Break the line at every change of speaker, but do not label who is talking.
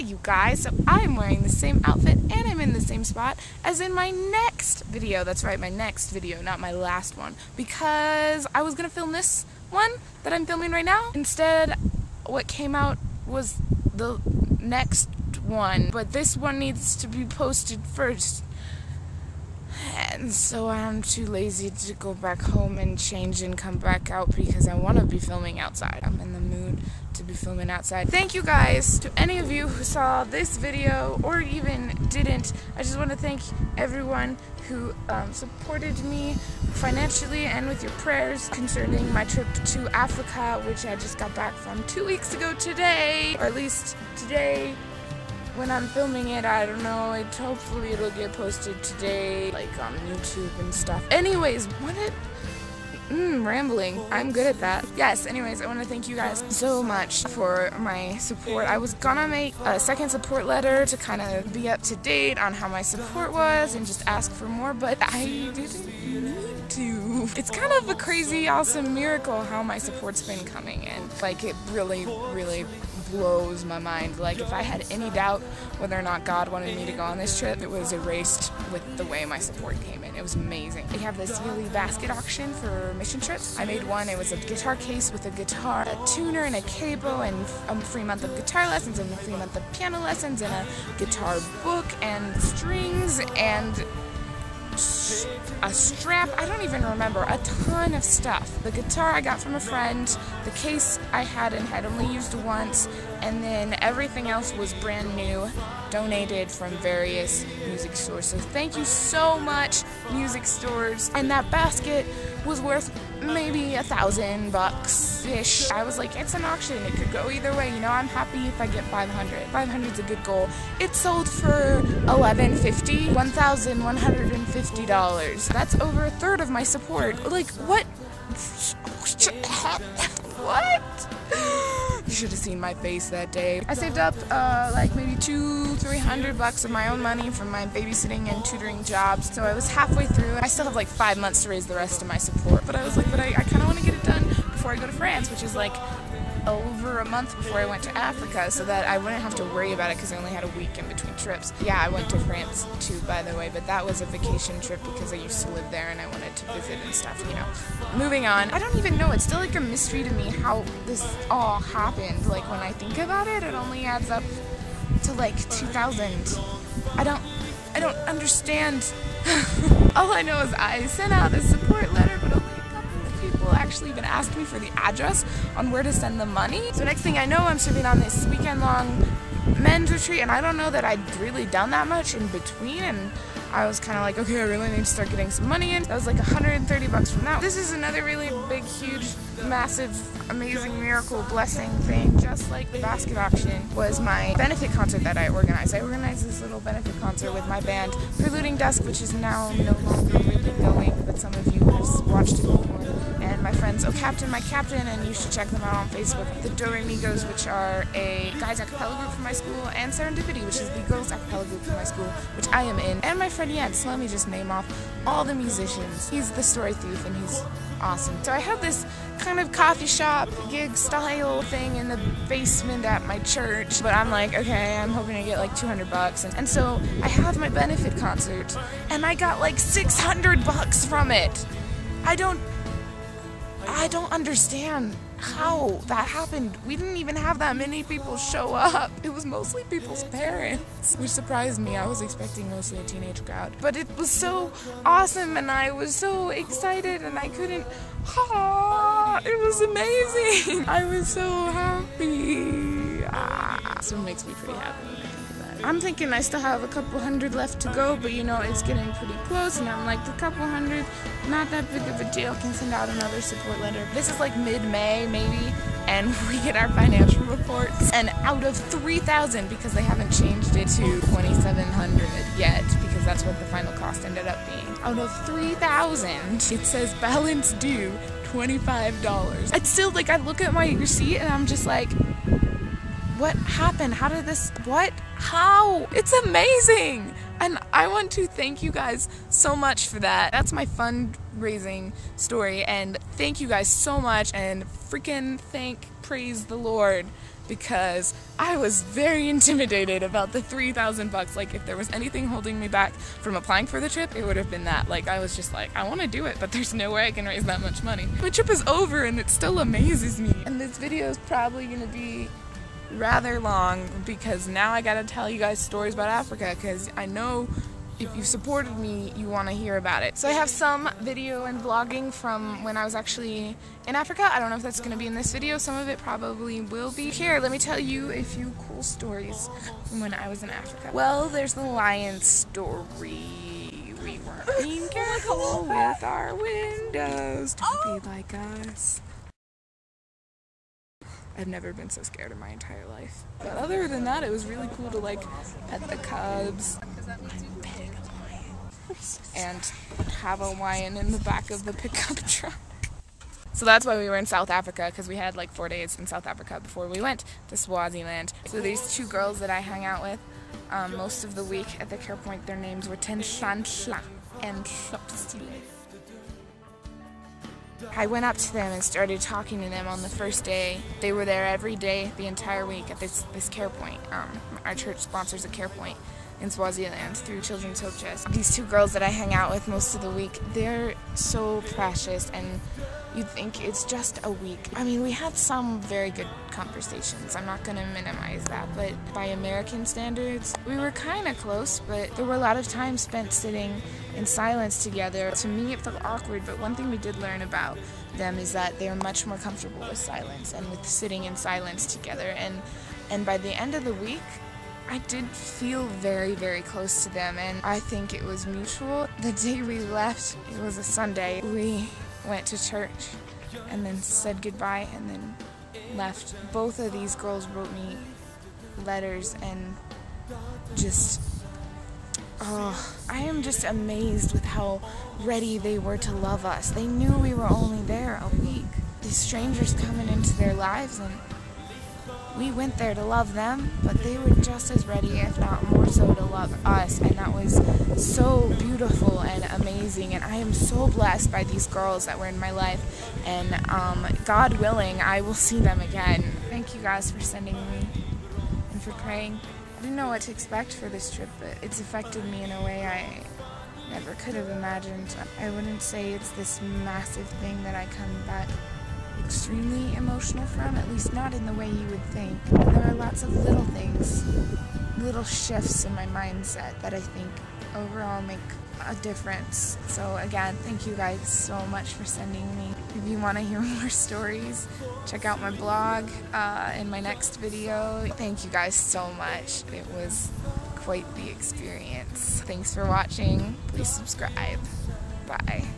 you guys, so I'm wearing the same outfit and I'm in the same spot as in my next video. That's right, my next video, not my last one, because I was gonna film this one that I'm filming right now. Instead, what came out was the next one, but this one needs to be posted first. And so I'm too lazy to go back home and change and come back out because I want to be filming outside. I'm in the mood to be filming outside. Thank you guys to any of you who saw this video or even didn't. I just want to thank everyone who supported me financially and with your prayers concerning my trip to Africa, which I just got back from 2 weeks ago today, or at least today. When I'm filming it, I don't know, hopefully it'll get posted today, like on YouTube and stuff. Anyways, rambling. I'm good at that. Yes, anyways, I want to thank you guys so much for my support. I was gonna make a second support letter to kind of be up to date on how my support was and just ask for more, but I didn't need to. It's kind of a crazy, awesome miracle how my support's been coming in. Like, it really, really blows my mind. Like, if I had any doubt whether or not God wanted me to go on this trip, it was erased with the way my support came in. It was amazing. They have this yearly basket auction for mission trips. I made one. It was a guitar case with a guitar, a tuner, and a cable, and a free month of guitar lessons, and a free month of piano lessons, and a guitar book, and strings, and a strap, I don't even remember, a ton of stuff. The guitar I got from a friend, the case I had and had only used once, and then everything else was brand new, donated from various music stores. So thank you so much, music stores. And that basket was worth maybe $1,000-ish. I was like, it's an auction, it could go either way, you know, I'm happy if I get 500. 500's a good goal. It sold for $1,150, $1,150. That's over a third of my support. Like, what? What? You should have seen my face that day. I saved up like maybe $200-300 of my own money from my babysitting and tutoring jobs, so I was halfway through. I still have like 5 months to raise the rest of my support, but I was like, but I kind of want to get it done before I go to France, which is like over a month before I went to Africa, so that I wouldn't have to worry about it because I only had a week in between trips. Yeah, I went to France too, by the way, but that was a vacation trip because I used to live there and I wanted to visit and stuff, you know. Moving on. I don't even know, it's still like a mystery to me how this all happened. Like, when I think about it, it only adds up to like 2,000. I don't understand. All I know is I sent out a support letter, but only people actually even asked me for the address on where to send the money. So next thing I know, I'm serving on this weekend-long men's retreat, and I don't know that I'd really done that much in between, and I was kind of like, okay, I really need to start getting some money in. That was like $130 from that. This is another really big, huge, massive, amazing, miracle, blessing thing. Just like the basket auction was my benefit concert that I organized. I organized this little benefit concert with my band, Preluding Dusk, which is now no longer really going, but some of you have watched it before. And my friends, Oh Captain, My Captain, and you should check them out on Facebook. The Do Re Migos, which are a guys a cappella group from my school, and Serendipity, which is the girls a cappella group from my school, which I am in, and my friend Jens. So let me just name off all the musicians. He's the story thief, and he's awesome. So I had this kind of coffee shop gig style thing in the basement at my church, but I'm like, okay, I'm hoping to get like $200, and so I have my benefit concert, and I got like $600 from it. I don't understand how that happened. We didn't even have that many people show up. It was mostly people's parents, which surprised me. I was expecting mostly a teenage crowd. But it was so awesome, and I was so excited, and I couldn't. It was amazing. I was so happy. So it makes me pretty happy when I think about it. I'm thinking I still have a couple hundred left to go, but you know, it's getting pretty close, and I'm like, a couple hundred, not that big of a deal. I can send out another support letter. This is like mid-May, maybe, and we get our financial reports. And out of 3,000, because they haven't changed it to 2,700 yet, because that's what the final cost ended up being. Out of 3,000, it says balance due $25. It's still like, I look at my receipt and I'm just like, what happened? How did this, what? How? It's amazing! And I want to thank you guys so much for that. That's my fundraising story, and thank you guys so much, and freaking praise the Lord because I was very intimidated about the $3,000. Like, if there was anything holding me back from applying for the trip, it would have been that. Like, I was just like, I want to do it, but there's no way I can raise that much money. My trip is over and it still amazes me. And this video is probably going to be rather long because now I gotta tell you guys stories about Africa, because I know if you supported me, you want to hear about it. So I have some video and vlogging from when I was actually in Africa. I don't know if that's going to be in this video. Some of it probably will be. Here, let me tell you a few cool stories from when I was in Africa. Well, there's the lion story. We weren't being careful with our windows. Don't be like us. I've never been so scared in my entire life. But other than that, it was really cool to like pet the cubs and have a lion in the back of the pickup truck. So that's why we were in South Africa, because we had like 4 days in South Africa before we went to Swaziland. So these two girls that I hang out with most of the week at the care point, their names were Tenhlanhla and Hlopsile. I went up to them and started talking to them on the first day. They were there every day, the entire week at this care point. Our church sponsors a care point in Swaziland through Children's Hope Chest. These two girls that I hang out with most of the week, they're so precious, and you'd think it's just a week. I mean, we had some very good conversations. I'm not going to minimize that, but by American standards, we were kind of close, but there were a lot of time spent sitting in silence together. To me, it felt awkward, but one thing we did learn about them is that they're much more comfortable with silence and with sitting in silence together. And by the end of the week, I did feel very, very close to them, and I think it was mutual. The day we left, it was a Sunday. We went to church and then said goodbye and then left. Both of these girls wrote me letters, and just, I am just amazed with how ready they were to love us. They knew we were only there a week. These strangers coming into their lives, and we went there to love them, but they were just as ready, if not more so, to love us, and that was so beautiful and amazing. And I am so blessed by these girls that were in my life, and God willing, I will see them again. Thank you guys for sending me and for praying. I didn't know what to expect for this trip, but it's affected me in a way I never could have imagined. I wouldn't say it's this massive thing that I come back extremely emotional from, at least not in the way you would think. There are lots of little things, little shifts in my mindset that I think overall make a difference. So again, thank you guys so much for sending me. If you want to hear more stories, check out my blog in my next video. Thank you guys so much. It was quite the experience. Thanks for watching. Please subscribe. Bye.